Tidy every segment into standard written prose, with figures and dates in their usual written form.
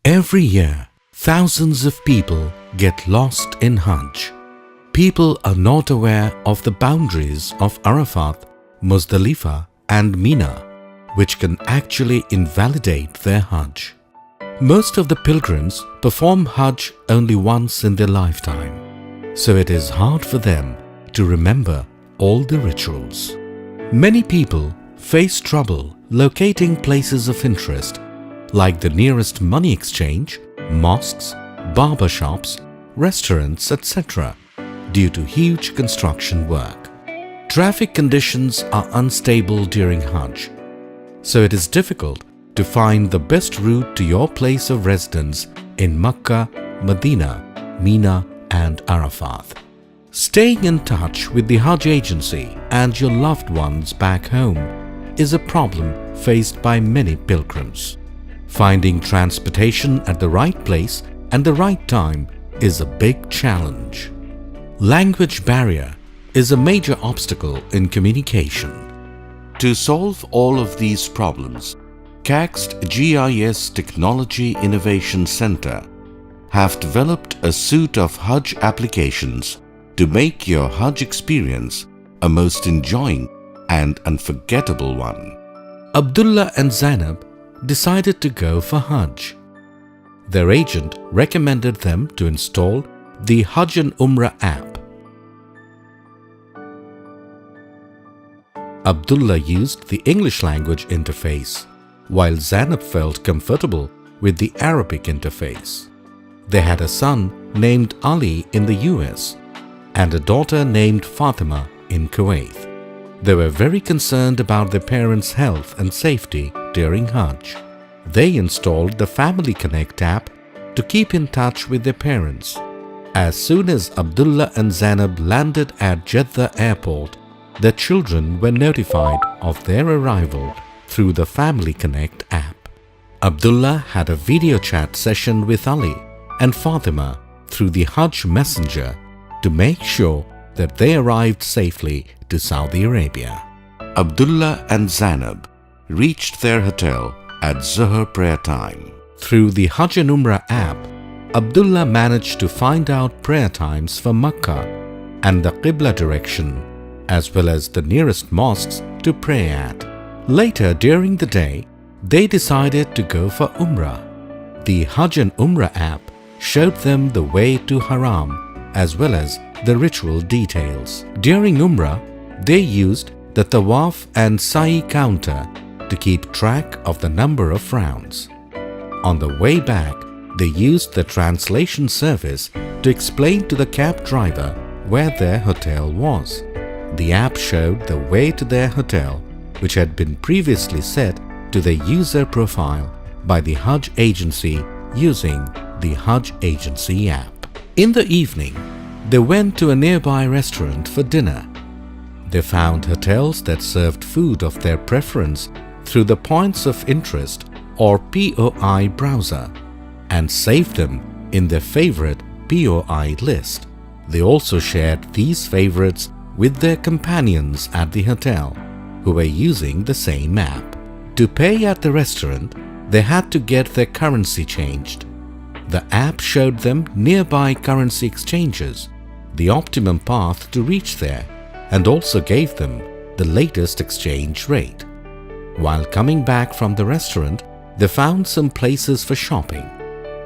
Every year, thousands of people get lost in Hajj. People are not aware of the boundaries of Arafat, Muzdalifah and Mina, which can actually invalidate their Hajj. Most of the pilgrims perform Hajj only once in their lifetime, so it is hard for them to remember all the rituals. Many people face trouble locating places of interest like the nearest money exchange, mosques, barber shops, restaurants, etc. due to huge construction work. Traffic conditions are unstable during Hajj, so it is difficult to find the best route to your place of residence in Mecca, Medina, Mina and Arafat. Staying in touch with the Hajj agency and your loved ones back home is a problem faced by many pilgrims. Finding transportation at the right place and the right time is a big challenge. Language barrier is a major obstacle in communication. To solve all of these problems, CAXT GIS Technology Innovation Center have developed a suite of Hajj applications to make your Hajj experience a most enjoying and unforgettable one. Abdullah and Zainab decided to go for Hajj. Their agent recommended them to install the Hajj and Umrah app. Abdullah used the English language interface, while Zainab felt comfortable with the Arabic interface. They had a son named Ali in the US and a daughter named Fatima in Kuwait. They were very concerned about their parents' health and safety during Hajj. They installed the Family Connect app to keep in touch with their parents. As soon as Abdullah and Zainab landed at Jeddah airport, their children were notified of their arrival through the Family Connect app. Abdullah had a video chat session with Ali and Fatima through the Hajj Messenger to make sure that they arrived safely to Saudi Arabia. Abdullah and Zainab reached their hotel at Zuhr prayer time. Through the Hajj and Umrah app, Abdullah managed to find out prayer times for Mecca and the Qibla direction, as well as the nearest mosques to pray at. Later during the day, they decided to go for Umrah. The Hajj and Umrah app showed them the way to Haram as well as the ritual details. During Umrah, they used the Tawaf and Sa'i counter to keep track of the number of rounds. On the way back, they used the translation service to explain to the cab driver where their hotel was. The app showed the way to their hotel, which had been previously set to the user profile by the Hajj agency using the Hajj agency app. In the evening, they went to a nearby restaurant for dinner. They found hotels that served food of their preference through the Points of Interest or POI browser and saved them in their favorite POI list. They also shared these favorites with their companions at the hotel who were using the same app. To pay at the restaurant, they had to get their currency changed. The app showed them nearby currency exchanges, the optimum path to reach there, and also gave them the latest exchange rate. While coming back from the restaurant, they found some places for shopping.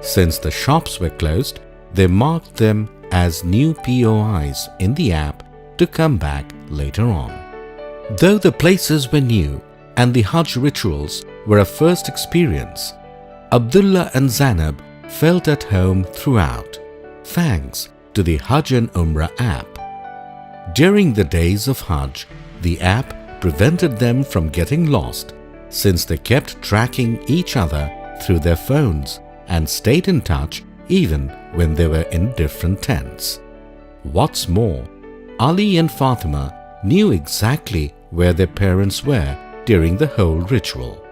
Since the shops were closed, they marked them as new POIs in the app to come back later on. Though the places were new and the Hajj rituals were a first experience, Abdullah and Zainab felt at home throughout, thanks to the Hajj and Umrah app. During the days of Hajj, the app prevented them from getting lost since they kept tracking each other through their phones and stayed in touch even when they were in different tents. What's more, Ali and Fatima knew exactly where their parents were during the whole ritual,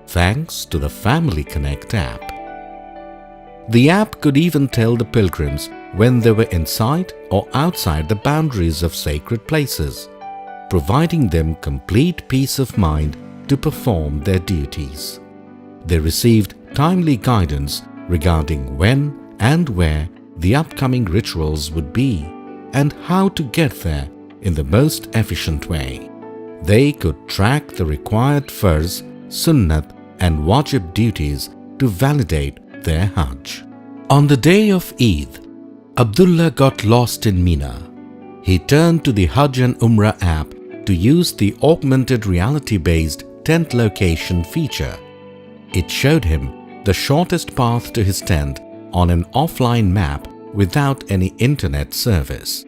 thanks to the Family Connect app. The app could even tell the pilgrims when they were inside or outside the boundaries of sacred places, providing them complete peace of mind to perform their duties. They received timely guidance regarding when and where the upcoming rituals would be and how to get there in the most efficient way. They could track the required farz, sunnat and wajib duties to validate their Hajj. On the day of Eid, Abdullah got lost in Mina. He turned to the Hajj and Umrah app to use the augmented reality-based tent location feature. It showed him the shortest path to his tent on an offline map without any internet service.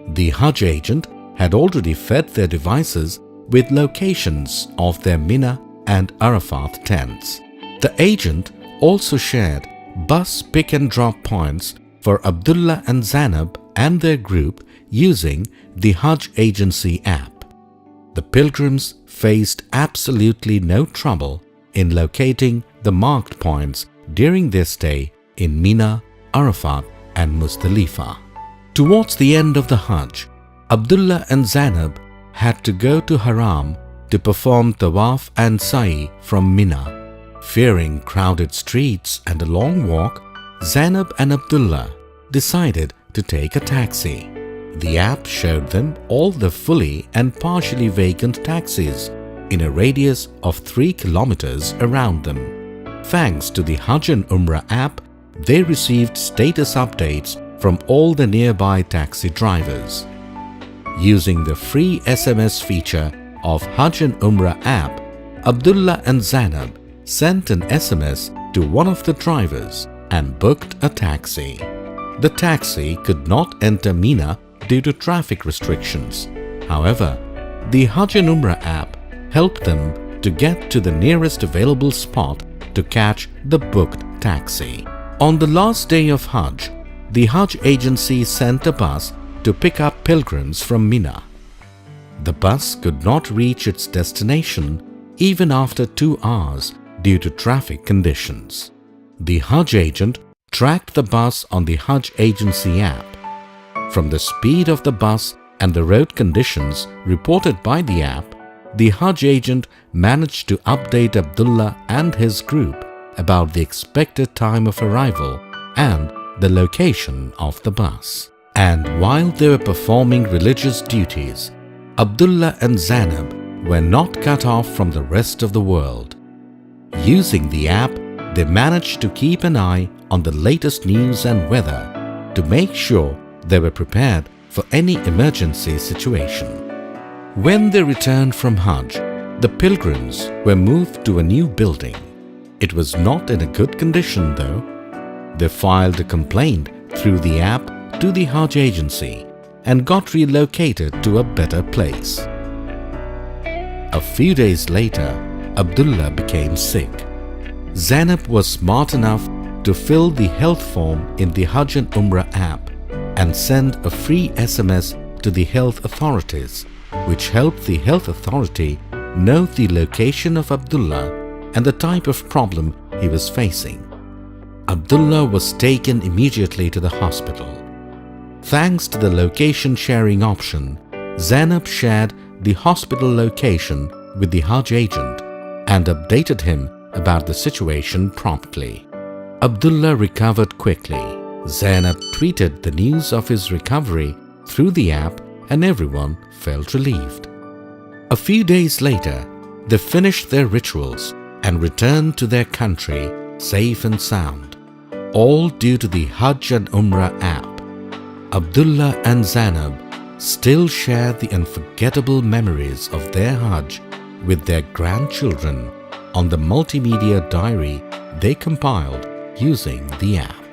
The Hajj agent had already fed their devices with locations of their Mina and Arafat tents. The agent also shared bus pick and drop points for Abdullah and Zainab and their group using the Hajj agency app. The pilgrims faced absolutely no trouble in locating the marked points during their stay in Mina, Arafat and Muzdalifah. Towards the end of the Hajj, Abdullah and Zainab had to go to Haram to perform tawaf and sa'i from Mina. Fearing crowded streets and a long walk, Zainab and Abdullah decided to take a taxi. The app showed them all the fully and partially vacant taxis in a radius of 3 kilometers around them. Thanks to the Hajj and Umrah app, they received status updates from all the nearby taxi drivers. Using the free SMS feature of Hajj and Umrah app, Abdullah and Zainab sent an SMS to one of the drivers and booked a taxi. The taxi could not enter Mina due to traffic restrictions. However, the Hajj and Umrah app helped them to get to the nearest available spot to catch the booked taxi. On the last day of Hajj, the Hajj agency sent a bus to pick up pilgrims from Mina. The bus could not reach its destination even after 2 hours due to traffic conditions. The Hajj agent tracked the bus on the Hajj agency app. From the speed of the bus and the road conditions reported by the app, the Hajj agent managed to update Abdullah and his group about the expected time of arrival and the location of the bus. And while they were performing religious duties, Abdullah and Zainab were not cut off from the rest of the world. Using the app, they managed to keep an eye on the latest news and weather to make sure they were prepared for any emergency situation. When they returned from Hajj, the pilgrims were moved to a new building. It was not in a good condition though. They filed a complaint through the app to the Hajj agency and got relocated to a better place. A few days later, Abdullah became sick. Zainab was smart enough to fill the health form in the Hajj and Umrah app and send a free SMS to the health authorities, which helped the health authority know the location of Abdullah and the type of problem he was facing. Abdullah was taken immediately to the hospital. Thanks to the location sharing option, Zainab shared the hospital location with the Hajj agent and updated him about the situation promptly. Abdullah recovered quickly. Zainab tweeted the news of his recovery through the app and everyone felt relieved. A few days later, they finished their rituals and returned to their country safe and sound, all due to the Hajj and Umrah app. Abdullah and Zainab still share the unforgettable memories of their Hajj with their grandchildren on the multimedia diary they compiled using the app.